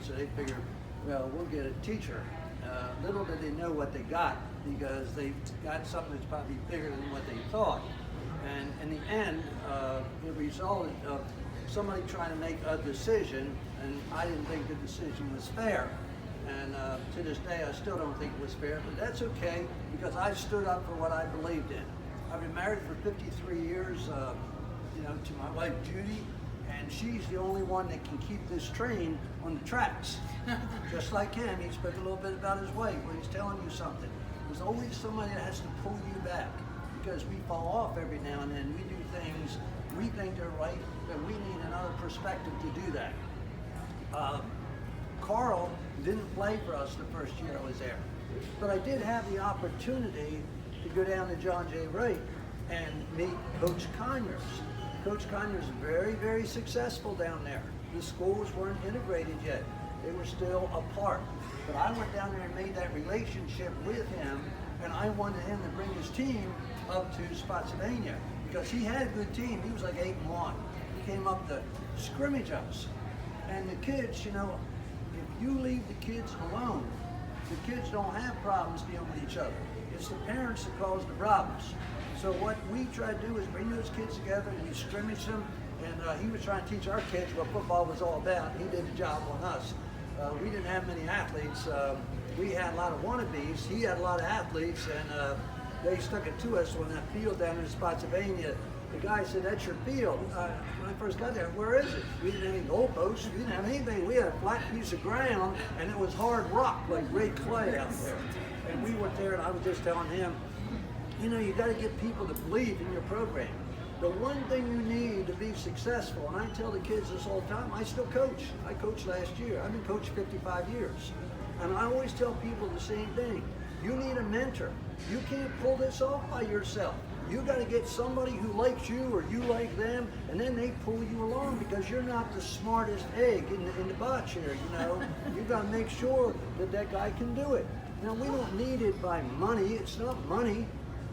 so they figured, well, we'll get a teacher. Little did they know what they got, because they got something that's probably bigger than what they thought. And in the end, it resulted of somebody trying to make a decision, and I didn't think the decision was fair. And to this day, I still don't think it was fair, but that's okay, because I stood up for what I believed in. I've been married for 53 years, to my wife Judy, and she's the only one that can keep this train on the tracks. Just like him, he spoke a little bit about his wife when he's telling you something. There's always somebody that has to pull you back, because we fall off every now and then. We do things we think they're right, but we need another perspective to do that. Carl didn't play for us the first year I was there, but I did have the opportunity to go down to John J. Wright and meet Coach Conyers. Coach Conyers is very, very successful down there. The schools weren't integrated yet. They were still apart. But I went down there and made that relationship with him, and I wanted him to bring his team up to Spotsylvania, because he had a good team. He was like 8-1. He came up to scrimmage us. And the kids, if you leave the kids alone, the kids don't have problems dealing with each other. It's the parents that cause the problems. So what we try to do is bring those kids together, and we scrimmage them, and he was trying to teach our kids what football was all about. He did the job on us. We didn't have many athletes. We had a lot of wannabes. He had a lot of athletes, and they stuck it to us on that field down in Spotsylvania. The guy said, "That's your field." When I first got there, "Where is it?" We didn't have any goalposts. We didn't have anything. We had a flat piece of ground, and it was hard rock, like red clay out there. And we went there, and I was just telling him, you got to get people to believe in your program. The one thing you need to be successful, and I tell the kids this all the time, I still coach. I coached last year. I've been coaching 55 years. And I always tell people the same thing. You need a mentor. You can't pull this off by yourself. You got to get somebody who likes you or you like them, and then they pull you along, because you're not the smartest egg in the box here, You got to make sure that that guy can do it. Now, we don't need it by money. It's not money.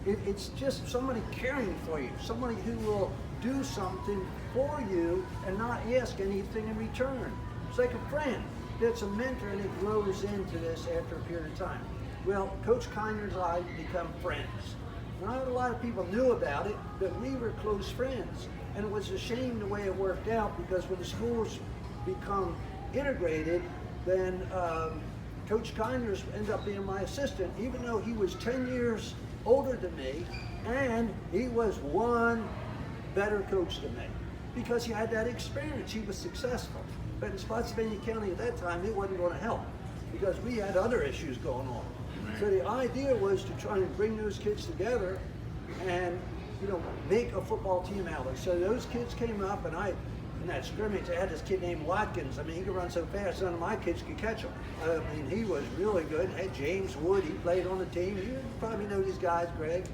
It's just somebody caring for you, somebody who will do something for you and not ask anything in return. It's like a friend that's a mentor, and it grows into this after a period of time. Well, Coach Conyers and I become friends. Not a lot of people knew about it, but we were close friends. And it was a shame the way it worked out, because when the schools become integrated, then Coach Conyers ended up being my assistant, even though he was 10 years older than me, and he was one better coach than me, because he had that experience. He was successful. But in Spotsylvania County at that time, it wasn't going to help, because we had other issues going on. So the idea was to try and bring those kids together and, make a football team out of it. So those kids came up, and in that scrimmage, I had this kid named Watkins. I mean, he could run so fast, none of my kids could catch him. I mean, he was really good. Had James Wood, he played on the team. You probably know these guys, Greg.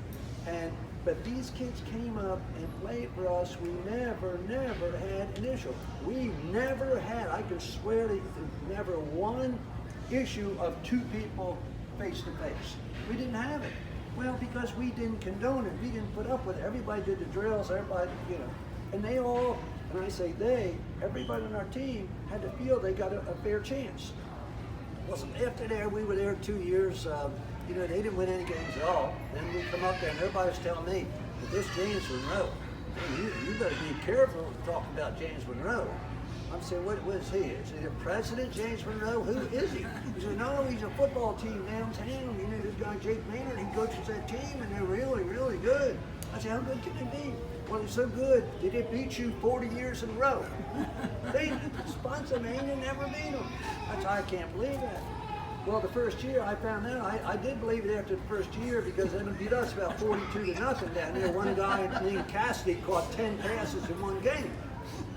But these kids came up and played for us. We never had an issue. We never had, I can swear to you, never one issue of two people face to face. We didn't have it. Well, because we didn't condone it. We didn't put up with it. Everybody did the drills, everybody, and they all, and I say they, everybody on our team had to feel they got a fair chance. Well, so after there, we were there 2 years. They didn't win any games at all. Then we come up there, and everybody was telling me, "But this James Monroe, you better be careful talking about James Monroe." I'm saying, what is he? Is he the president, James Monroe? Who is he? He said, "No, he's a football team downtown. This guy Jake Maynard, he coaches that team, and they're really, really good." I said, "How good can they be?" "Well, they're so good, they did beat you 40 years in a row." Spotsylvania never beat them. I can't believe that. Well, the first year I found out, I did believe it after the first year, because they beat us about 42-0 down there. One guy named Cassidy caught 10 passes in one game.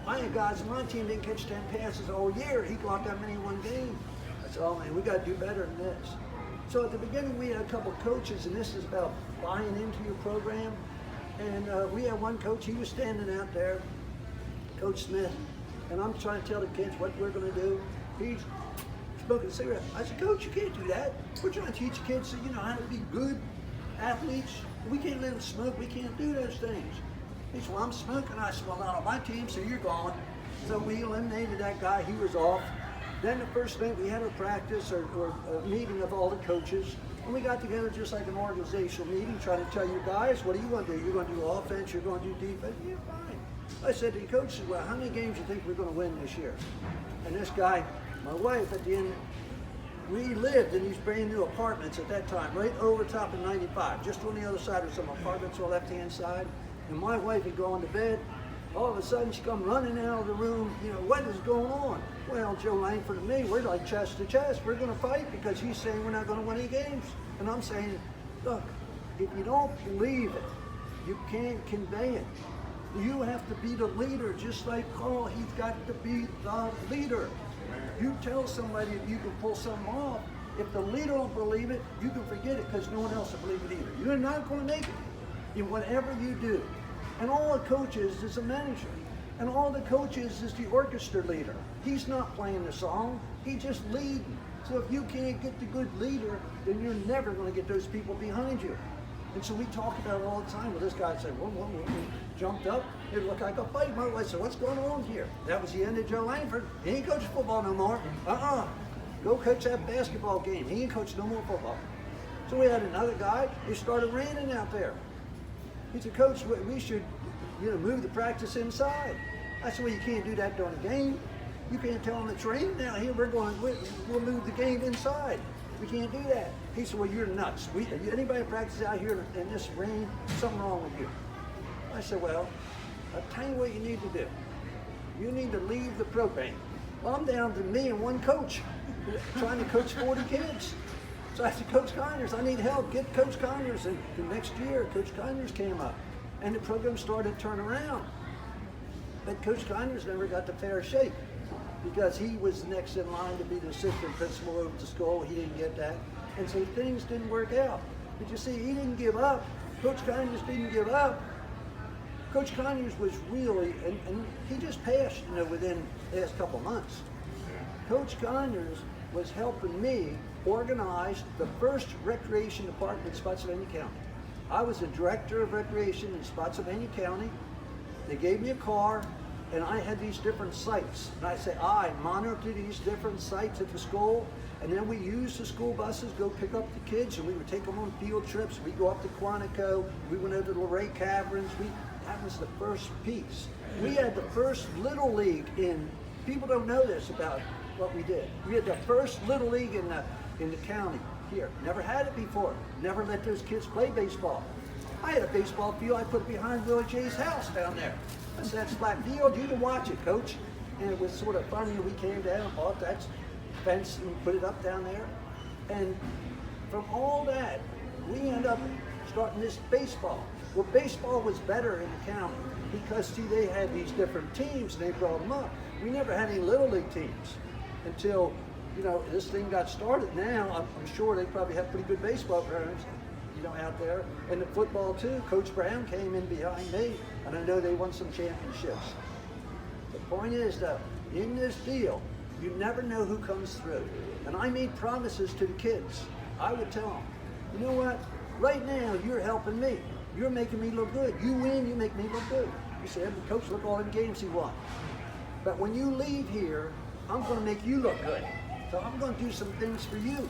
I had guys on my team didn't catch 10 passes all year. He caught that many in one game. I said, "Oh man, we got to do better than this." So at the beginning, we had a couple coaches, and this is about buying into your program. And we had one coach, he was standing out there, Coach Smith, and I'm trying to tell the kids what we're going to do. He's smoking a cigarette. I said, "Coach, you can't do that. We're trying to teach kids, how to be good athletes. We can't let them smoke. We can't do those things." He said, "Well, I'm smoking." I said, "Well, not on my team, so you're gone." So we eliminated that guy. He was off. Then the first night we had a practice or a meeting of all the coaches, and we got together just like an organizational meeting, trying to tell you guys, what are you going to do? You're going to do offense, you're going to do defense? Yeah, fine. I said to the coaches, well, how many games do you think we're going to win this year? And this guy, my wife, at the end, we lived in these brand new apartments at that time, right over top of 95. Just on the other side of some apartments on the left-hand side. And my wife had gone to bed. All of a sudden, she come running out of the room. You know, what is going on? Well, Joe Langford and me, we're like chest to chest. We're going to fight because he's saying we're not going to win any games. And I'm saying, look, if you don't believe it, you can't convey it. You have to be the leader, just like Paul. He's got to be the leader. You tell somebody if you can pull something off. If the leader don't believe it, you can forget it because no one else will believe it either. You're not going to make it in whatever you do. And all the coaches is a manager. And all the coaches is the orchestra leader. He's not playing the song, he's just leading. So if you can't get the good leader, then you're never going to get those people behind you. And so we talk about it all the time. Well, this guy said, whoa, jumped up. It looked like a fight. My wife said, what's going on here? That was the end of Joe Langford. He ain't coaching football no more. Go coach that basketball game. He ain't coaching no more football. So we had another guy. It started raining out there. He said, Coach, we should, move the practice inside. I said, well, you can't do that during a game. You can't tell them it's raining now. Here we'll move the game inside. We can't do that. He said, well, you're nuts. Anybody practice out here in this rain, something wrong with you. I said, well, I'll tell you what you need to do. You need to leave the program. Well, I'm down to me and one coach trying to coach 40 kids. So I said, Coach Conyers, I need help. Get Coach Conyers. And the next year, Coach Conyers came up. And the program started to turn around. But Coach Conyers never got the fair shake because he was next in line to be the assistant principal over the school. He didn't get that. And so things didn't work out. But you see, he didn't give up. Coach Conyers didn't give up. Coach Conyers was really, and he just passed, within the last couple months. Coach Conyers was helping me organize the first recreation department in Spotsylvania County. I was the director of recreation in Spotsylvania County. They gave me a car, and I had these different sites. And I say, I monitor these different sites at the school, and then we used the school buses, go pick up the kids, and we would take them on field trips. We'd go up to Quantico, we went over to Luray Caverns. That was the first piece. We had the first Little League in, people don't know this about what we did. We had the first Little League in the county here. Never had it before. Never let those kids play baseball. I had a baseball field I put behind Willie J's house down there. I said, that's flat field, you can watch it, Coach. And it was sort of funny, we came down and bought that fence and put it up down there. And from all that, we ended up starting this baseball. Well, baseball was better in the county because, see, they had these different teams and they brought them up. We never had any Little League teams until, this thing got started. Now, I'm sure they probably have pretty good baseball programs, out there. And the football, too. Coach Brown came in behind me, and I know they won some championships. The point is, though, in this deal, you never know who comes through. And I made promises to the kids. I would tell them, you know what? Right now, you're helping me. You're making me look good. You win, you make me look good. You say, Coach, look all them games he won. But when you leave here, I'm going to make you look good. So I'm going to do some things for you.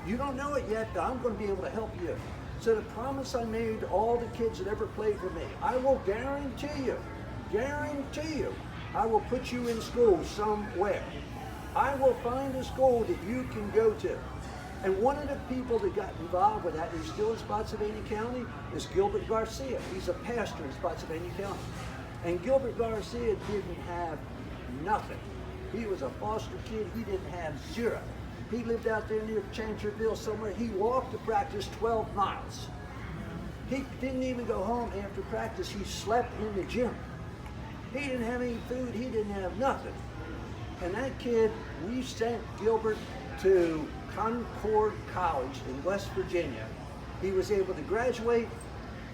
You don't know it yet, but I'm going to be able to help you. So the promise I made to all the kids that ever played for me, I will guarantee you, I will put you in school somewhere. I will find a school that you can go to. And one of the people that got involved with that, who's still in Spotsylvania County, is Gilbert Garcia. He's a pastor in Spotsylvania County. And Gilbert Garcia didn't have nothing. He was a foster kid. He didn't have zero. He lived out there near Chancerville somewhere. He walked to practice 12 miles. He didn't even go home after practice. He slept in the gym. He didn't have any food. He didn't have nothing. And that kid, we sent Gilbert to Concord College in West Virginia. He was able to graduate.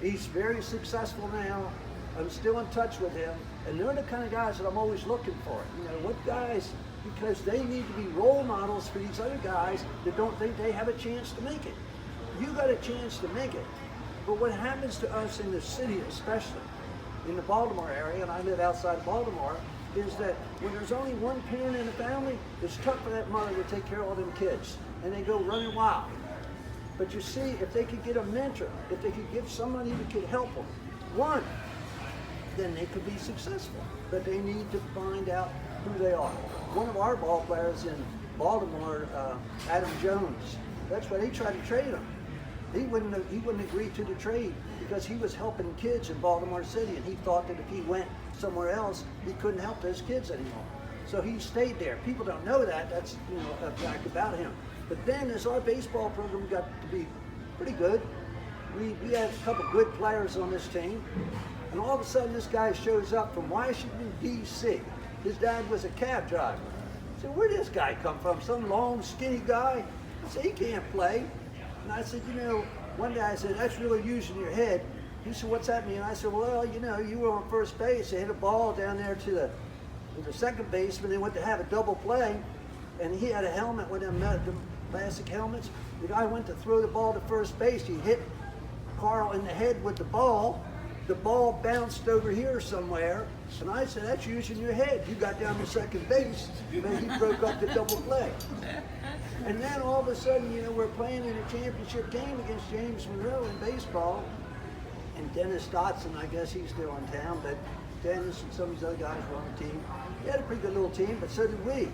He's very successful now. I'm still in touch with him. And they're the kind of guys that I'm always looking for. What guys, because they need to be role models for these other guys that don't think they have a chance to make it. You got a chance to make it. But what happens to us in the city, especially in the Baltimore area, and I live outside Baltimore, is that when there's only one parent in the family, it's tough for that mother to take care of all them kids, and they go running wild. But you see, if they could get a mentor, if they could get somebody that could help them, one, then they could be successful. But they need to find out who they are. One of our ball players in Baltimore, Adam Jones, that's why they tried to trade him. He wouldn't agree to the trade because he was helping kids in Baltimore City, and he thought that if he went somewhere else, he couldn't help those kids anymore. So he stayed there. People don't know that. That's a fact about him. But then as our baseball program got to be pretty good, we had a couple good players on this team, and all of a sudden this guy shows up from Washington, D.C. His dad was a cab driver. I said, where did this guy come from? Some long, skinny guy? I said, he can't play. And I said, one day I said, that's really using your head. He said, what's that mean? I said, well, you were on first base. They hit a ball down there to the second baseman. They went to have a double play, and he had a helmet with them plastic helmets. The guy went to throw the ball to first base. He hit Carl in the head with the ball. The ball bounced over here somewhere, and I said, that's using your head. You got down to second base, and then he broke up the double play. And then all of a sudden, we're playing in a championship game against James Monroe in baseball, and Dennis Dotson, I guess he's still in town, but Dennis and some of these other guys were on the team. We had a pretty good little team, but so did we.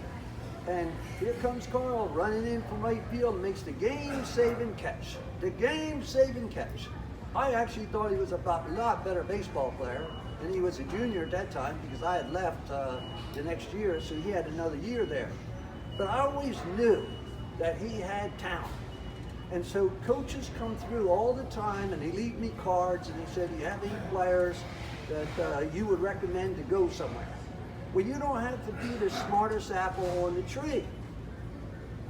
And here comes Carl running in from right field and makes the game-saving catch. The game-saving catch. I actually thought he was a lot better baseball player, and he was a junior at that time because I had left the next year, so he had another year there. But I always knew that he had talent. And so coaches come through all the time, and they leave me cards, and they said, do you have any players that you would recommend to go somewhere? Well, you don't have to be the smartest apple on the tree.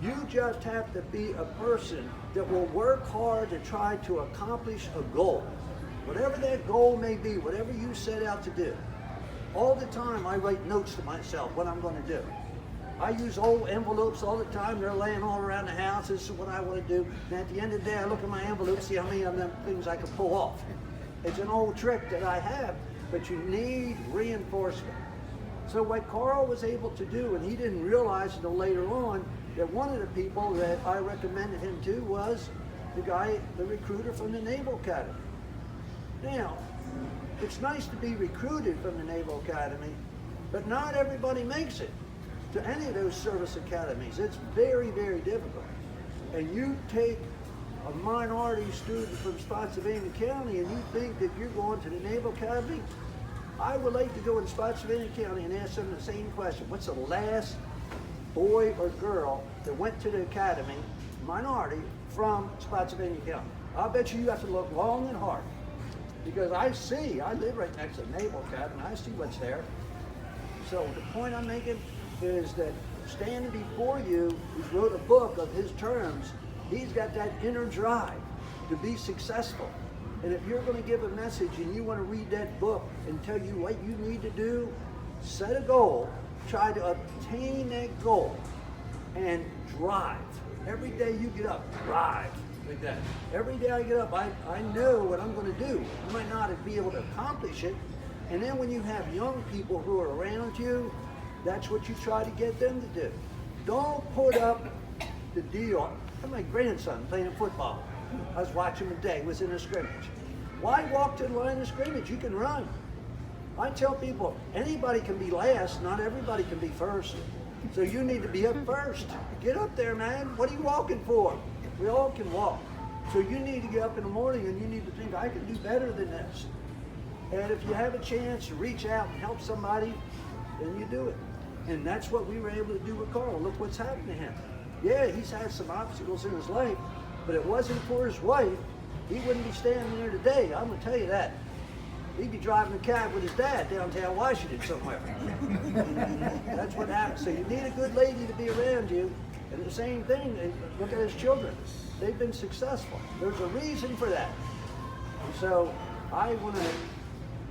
You just have to be a person that will work hard to try to accomplish a goal. Whatever that goal may be, whatever you set out to do. All the time I write notes to myself what I'm going to do. I use old envelopes all the time. They're laying all around the house. This is what I want to do. And at the end of the day, I look at my envelopes, see how many of them things I can pull off. It's an old trick that I have, but you need reinforcement. So what Carl was able to do, and he didn't realize until later on, that one of the people that I recommended him to was the recruiter from the Naval Academy. Now, it's nice to be recruited from the Naval Academy, but not everybody makes it to any of those service academies. It's very, very difficult. And you take a minority student from Spotsylvania County and you think that you're going to the Naval Academy, I would like to go in Spotsylvania County and ask them the same question. What's the last boy or girl that went to the academy, minority, from Spotsylvania County? I'll bet you have to look long and hard. Because I live right next to the Naval Academy, I see what's there. So the point I'm making is that standing before you, who wrote a book of his terms, he's got that inner drive to be successful. And if you're going to give a message and you want to read that book and tell you what you need to do, set a goal, try to obtain that goal, and drive. Every day you get up, drive like that. Every day I get up, I know what I'm going to do. You might not be able to accomplish it. And then when you have young people who are around you, that's what you try to get them to do. Don't put up the deal. I have my grandson playing football. I was watching him today, was in a scrimmage. Why walk to the line of scrimmage? You can run. I tell people, anybody can be last, not everybody can be first. So you need to be up first. Get up there, man. What are you walking for? We all can walk. So you need to get up in the morning and you need to think, I can do better than this. And if you have a chance to reach out and help somebody, then you do it. And that's what we were able to do with Carl. Look what's happened to him. Yeah, he's had some obstacles in his life, but it wasn't for his wife, he wouldn't be standing there today. I'm going to tell you that. He'd be driving a cab with his dad downtown Washington somewhere. That's what happens. So you need a good lady to be around you. And the same thing, look at his children. They've been successful. There's a reason for that. And so I want to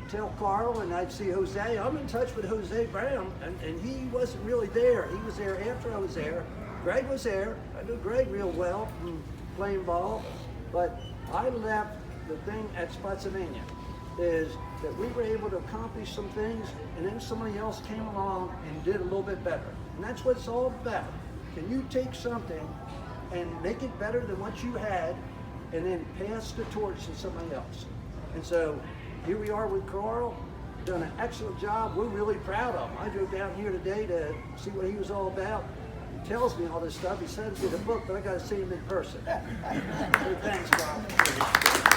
tell Carl, and I'd see Jose. I'm in touch with Jose Brown, and he wasn't really there. He was there after I was there. Greg was there. I knew Greg real well from playing ball, but I left the thing at Spotsylvania. is that we were able to accomplish some things, and then somebody else came along and did a little bit better. And that's what it's all about. Can you take something and make it better than what you had, and then pass the torch to somebody else? And so here we are with Carl, done an excellent job. We're really proud of him. I drove down here today to see what he was all about. He tells me all this stuff. He sends me the book, but I got to see him in person. So thanks, Carl.